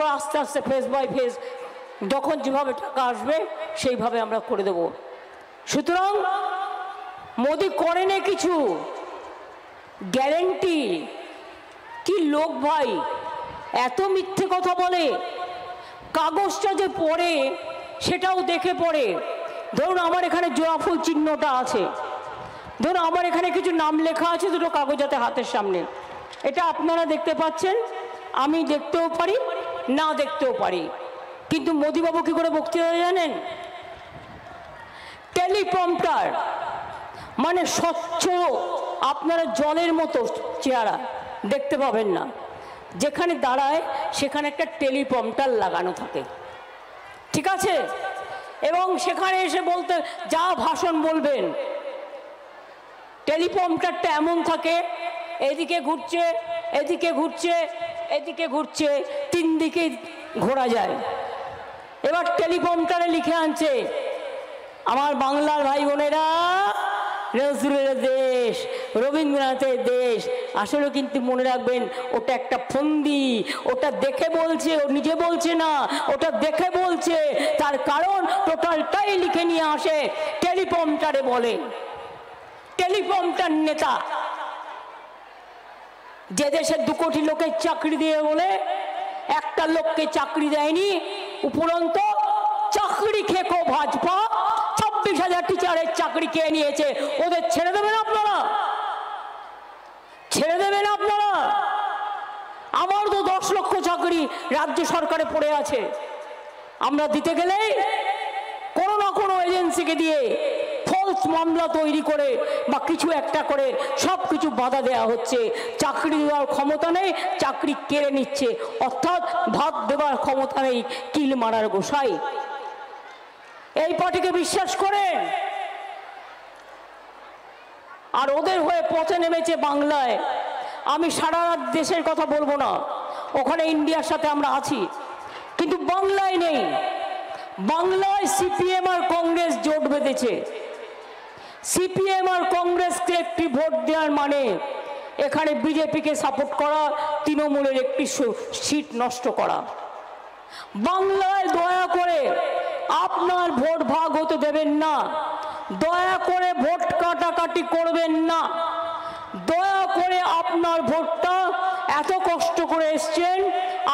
তারপর আস্তে আস্তে ফেজ বাই ফেজ যখন যেভাবে টাকা আসবে সেইভাবে আমরা করে দেব। সুতরাং মোদি করেনি কিছু, গ্যারেন্টি কি লোক ভাই, এত মিথ্যে কথা বলে। কাগজটা যে পড়ে সেটাও দেখে পড়ে। ধরুন আমার এখানে জোড়াফুল চিহ্নটা আছে, ধরুন আমার এখানে কিছু নাম লেখা আছে দুটো কাগজাতে হাতের সামনে, এটা আপনারা দেখতে পাচ্ছেন, আমি দেখতেও পারি না দেখতেও পারি। কিন্তু মোদিবাবু কি করে বক্তৃতা জানেন? টেলিপ্রম্পটার, মানে স্বচ্ছ আপনারা জলের মতো চেহারা দেখতে পাবেন না, যেখানে দাঁড়ায় সেখানে একটা টেলিপ্রম্পটার লাগানো থাকে, ঠিক আছে? এবং সেখানে এসে বলতে যা ভাষণ বলবেন, টেলিপ্রম্পটারটা এমন থাকে এদিকে ঘুরছে এদিকে ঘুরছে এদিকে ঘুরছে, তিন দিকে ঘোরা যায়। এবার টেলিপ্রম্পটারে লিখে আনছে আমার বাংলার ভাই বোনেরা, নজরুলের দেশ, রবীন্দ্রনাথের দেশ। আসলে কিন্তু মনে রাখবেন ওটা একটা ফন্দি, ওটা দেখে বলছে, ও নিজে বলছে না, ওটা দেখে বলছে। তার কারণ টোটালটাই লিখে নিয়ে আসে টেলিপ্রম্পটারে বলে। টেলিপ্রম্পটার নেতা যে দেশে 2 কোটি লোকের চাকরি দিয়ে বলে একটা লোককে চাকরি দেয়নি, উপরন্ত চাকরি খেকো ভাজপা 26,000 টিচারের চাকরি খেয়ে নিয়েছে। ওদের ছেড়ে দেবেন আপনারা? ছেড়ে দেবেন আপনারা? আমার তো 10 লক্ষ চাকরি রাজ্য সরকারে পড়ে আছে, আমরা দিতে গেলেই কোনো না কোনো এজেন্সিকে দিয়ে ফলস মামলা তৈরি করে বা কিছু একটা করে সব কিছু বাধা দেওয়া হচ্ছে। চাকরি দেওয়ার ক্ষমতা নেই, চাকরি কেড়ে নিচ্ছে, অর্থাৎ ভাত দেওয়ার ক্ষমতা নেই, কিল মারার গোসাই। এই পার্টিকে বিশ্বাস করেন? আর ওদের হয়ে পথে নেমেছে বাংলায়। আমি সারা দেশের কথা বলবো না, ওখানে ইন্ডিয়ার সাথে আমরা আছি, কিন্তু বাংলায় নেই। বাংলায় সিপিএম আর কংগ্রেস জোট বেঁধেছে। সিপিএম আর কংগ্রেসকে একটি ভোট দেওয়ার মানে এখানে বিজেপিকে সাপোর্ট করা, তৃণমূলের একটি সিট নষ্ট করা। বাংলায় দয়া করে আপনার ভোট ভাগ হতে দেবেন না, দয়া করে ভোট কাটাকাটি করবেন না, দয়া করে আপনার ভোটটা এত কষ্ট করে এসছেন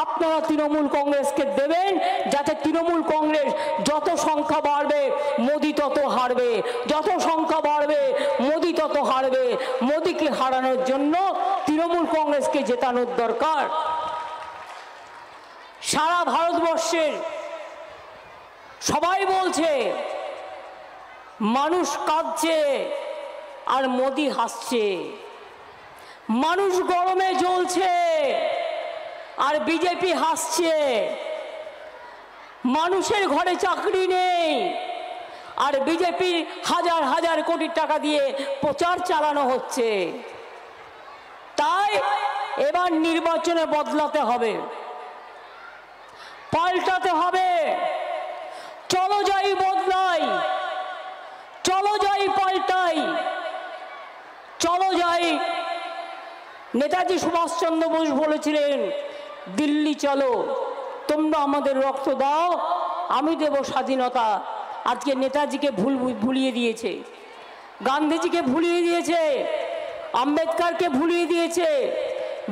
আপনারা তৃণমূল কংগ্রেসকে দেবেন, যাতে তৃণমূল কংগ্রেস যত সংখ্যা বাড়বে মোদি তত হারবে, যত সংখ্যা বাড়বে মোদি তত হারবে। মোদিকে হারানোর জন্য তৃণমূল কংগ্রেসকে জেতানোর দরকার। সারা ভারতবর্ষের সবাই বলছে মানুষ কাঁদছে আর মোদি হাসছে, মানুষ গরমে জ্বলছে আর বিজেপি হাসছে, মানুষের ঘরে চাকরি নেই আর বিজেপি হাজার হাজার কোটি টাকা দিয়ে প্রচার চালানো হচ্ছে। তাই এবার নির্বাচনে বদলাতে হবে, পাল্টাতে হবে। চলো যাই বদলাই, চলো যাই পাল্টাই, চলো যাই। নেতাজি সুভাষচন্দ্র বোস বলেছিলেন দিল্লি চলো, তোমরা আমাদের রক্ত দাও, আমি দেব স্বাধীনতা। আজকে নেতাজিকে ভুলিয়ে দিয়েছে, গান্ধীজিকে ভুলিয়ে দিয়েছে, আম্বেদকরকে ভুলিয়ে দিয়েছে,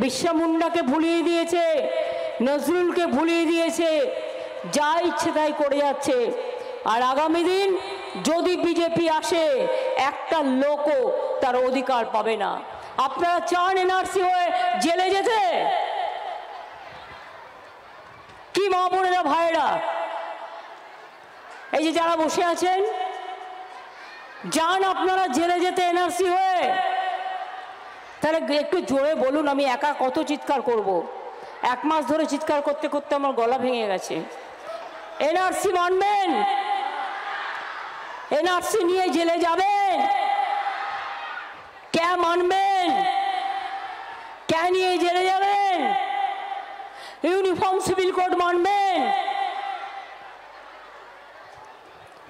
বিরসা মুন্ডাকে ভুলিয়ে দিয়েছে, নজরুলকে ভুলিয়ে দিয়েছে, যা ইচ্ছে তাই করে যাচ্ছে। আর আগামী দিন যদি বিজেপি আসে একটা লোকও তার অধিকার পাবে না। আপনারা চান এনআরসি হয়ে জেলে যেতে? কি মা বোনেরা ভাইরা, এই যে যারা বসে আছেন, যান আপনারা জেলে যেতে এনআরসি হয়ে? তাহলে একটু জোরে বলুন, আমি একা কত চিৎকার করব। 1 মাস ধরে চিৎকার করতে করতে আমার গলা ভেঙে গেছে। এনআরসি মানবেন? এনআরসি নিয়ে জেলে যাবেন? কে মানবেন? কে নিয়ে জেলে যাবেন? ইউনিফর্ম সিভিল কোড মানবেন?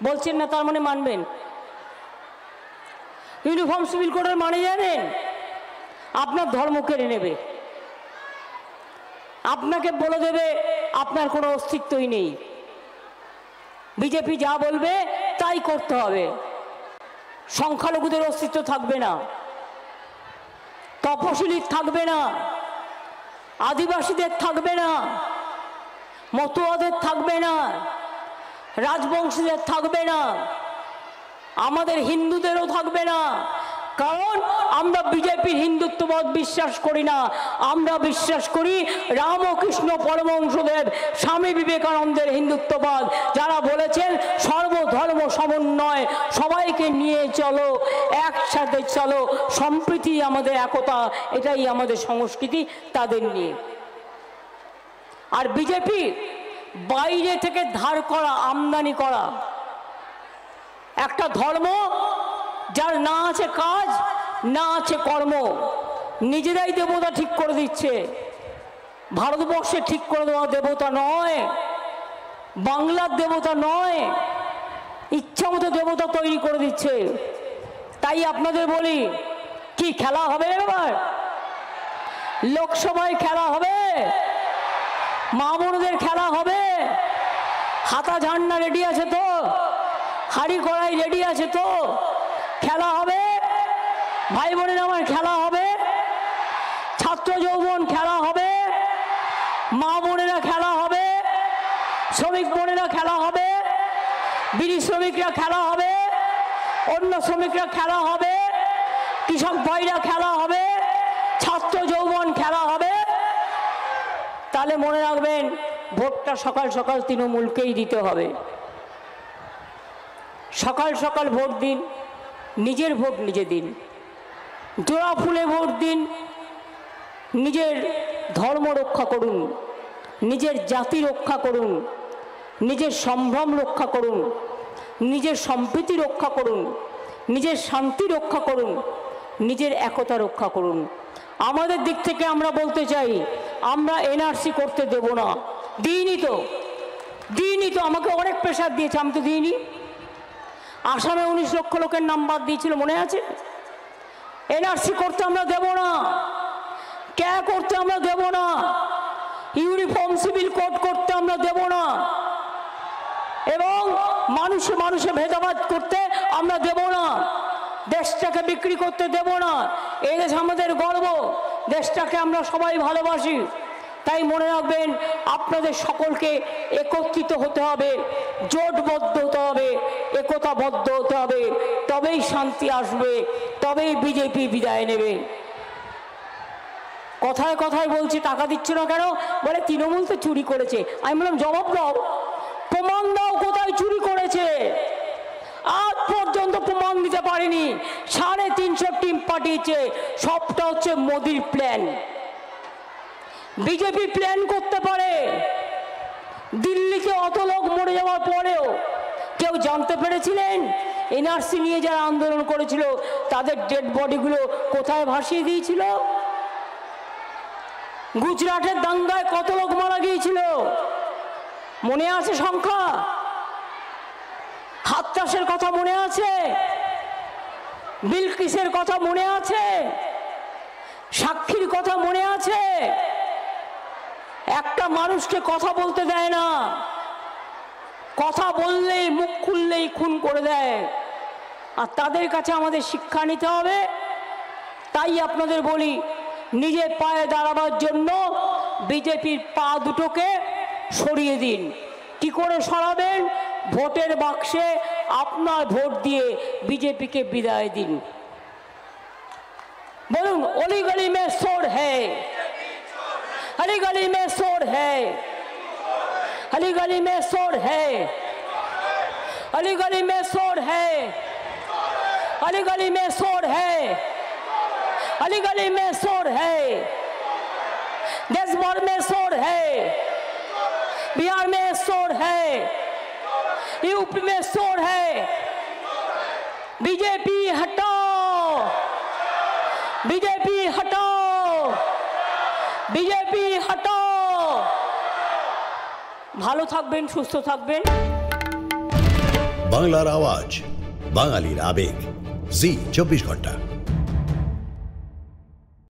বলছেন না, তার মানে মানবেন। ইউনিফর্ম সিভিল কোডের মানে জানেন? আপনার ধর্ম কেড়ে নেবে, আপনাকে বলে দেবে আপনার কোনো অস্তিত্বই নেই। বিজেপি যা বলবে তাই করতে হবে। সংখ্যালঘুদের অস্তিত্ব থাকবে না, তপশিলীর থাকবে না, আদিবাসীদের থাকবে না, মতুয়াদের থাকবে না, রাজবংশীদের থাকবে না, আমাদের হিন্দুদেরও থাকবে না। কারণ আমরা বিজেপির হিন্দুত্ববাদ বিশ্বাস করি না, আমরা বিশ্বাস করি রামকৃষ্ণ পরমহংসদেব, স্বামী বিবেকানন্দের হিন্দুত্ববাদ, যারা বলেছেন সর্বধর্ম সমন্বয়, সবাইকে নিয়ে চলো, একসাথে চলো, সম্প্রীতি আমাদের একতা, এটাই আমাদের সংস্কৃতি, তাদের নিয়ে। আর বিজেপি বাইরে থেকে ধার করা, আমদানি করা একটা ধর্ম, যার না আছে কাজ, না আছে কর্ম, নিজেরাই দেবতা ঠিক করে দিচ্ছে। ভারতবর্ষে ঠিক করে দেওয়া দেবতা নয়, বাংলার দেবতা নয়, ইচ্ছা মতো দেবতা তৈরি করে দিচ্ছে। তাই আপনাদের বলি, কি খেলা হবে এবার? লোকসভায় খেলা হবে, মা বোনদের খেলা হবে, হাতা ঝান্ডা রেডি আছে তো, হাড়ি কড়াই রেডি আছে তো, খেলা হবে। ভাই বোনের আমার খেলা হবে, ছাত্র যৌবন খেলা হবে, মা বোনেরা খেলা হবে, শ্রমিক বোনেরা খেলা হবে, বিড়ি শ্রমিকরা খেলা হবে, অন্য শ্রমিকরা খেলা হবে, কৃষক ভাইরা খেলা হবে, ছাত্র যৌবন খেলা হবে। তাহলে মনে রাখবেন, ভোটটা সকাল সকাল তৃণমূলকেই দিতে হবে। সকাল সকাল ভোট দিন, নিজের ভোট নিজে দিন, জোড়া ফুলে ভোট দিন, নিজের ধর্ম রক্ষা করুন, নিজের জাতি রক্ষা করুন, নিজের সম্ভ্রম রক্ষা করুন, নিজের সম্প্রীতি রক্ষা করুন, নিজের শান্তি রক্ষা করুন, নিজের একতা রক্ষা করুন। আমাদের দিক থেকে আমরা বলতে চাই, আমরা এনআরসি করতে দেব না। দিইনি তো, আমাকে অনেক প্রেশার দিয়েছে, আমি তো দিইনি। আসামে 19 লক্ষ লোকের নাম বাদ দিয়েছিল, মনে আছে? এনআরসি করতে আমরা দেব না, ক্যা করতে আমরা দেব না, ইউনিফর্ম সিভিল কোড করতে আমরা দেব না, এবং মানুষে মানুষে ভেদাভেদ করতে আমরা দেব না, দেশটাকে বিক্রি করতে দেব না। এই দেশ আমাদের গর্ব, দেশটাকে আমরা সবাই ভালোবাসি। তাই মনে রাখবেন, আপনাদের সকলকে একত্রিত হতে হবে, জোটবদ্ধ হতে হবে, একতাবদ্ধ হতে হবে, তবেই শান্তি আসবে, তবেই বিজেপি বিদায় নেবে। কথায় কথায় বলছি টাকা দিচ্ছ না কেন, বলে তৃণমূল তো চুরি করেছে। আমি বললাম জবাব দাও, প্রমাণ দাও কোথায় চুরি করেছে। আজ পর্যন্ত প্রমাণ দিতে পারেনি। 350 টিম পাঠিয়েছে, সবটা হচ্ছে মোদির প্ল্যান। বিজেপি প্ল্যান করতে পারে। দিল্লিতে অত লোক মরে যাওয়ার পরেও কেউ জানতে পেরেছিলেন এনআরসি নিয়ে যারা আন্দোলন করেছিল তাদের ডেড বডিগুলো কোথায় ভাসিয়ে দিয়েছিল? গুজরাটের দাঙ্গায় কত লোক মারা গিয়েছিল মনে আছে সংখ্যা? হাতরাসের কথা মনে আছে? বিলকিসের কথা মনে আছে? সাক্ষীর কথা মনে আছে? একটা মানুষকে কথা বলতে দেয় না, কথা বললেই মুখ খুললেই খুন করে দেয়। আর তাদের কাছে আমাদের শিক্ষা নিতে হবে। তাই আপনাদের বলি, নিজের পায়ে দাঁড়াবার জন্য বিজেপির পা দুটোকে সরিয়ে দিন। কি করে সরাবেন? ভোটের বাক্সে আপনার ভোট দিয়ে বিজেপিকে বিদায় দিন। বলুন, অলি গলি মে চোর হ্যায়, अली गली में चोर है, अली गली में चोर है, अली गली में चोर है, अली गली में चोर है, अली गली में चोर है, देश भर में चोर है, बिहार में चोर है, यूपी में चोर है। बीजेपी हटाओ, बीजेपी हटाओ, বিজেপি হটাও। ভালো থাকবেন, সুস্থ থাকবেন। বাংলার আওয়াজ, বাঙালির আবেগ, জি 24 ঘন্টা।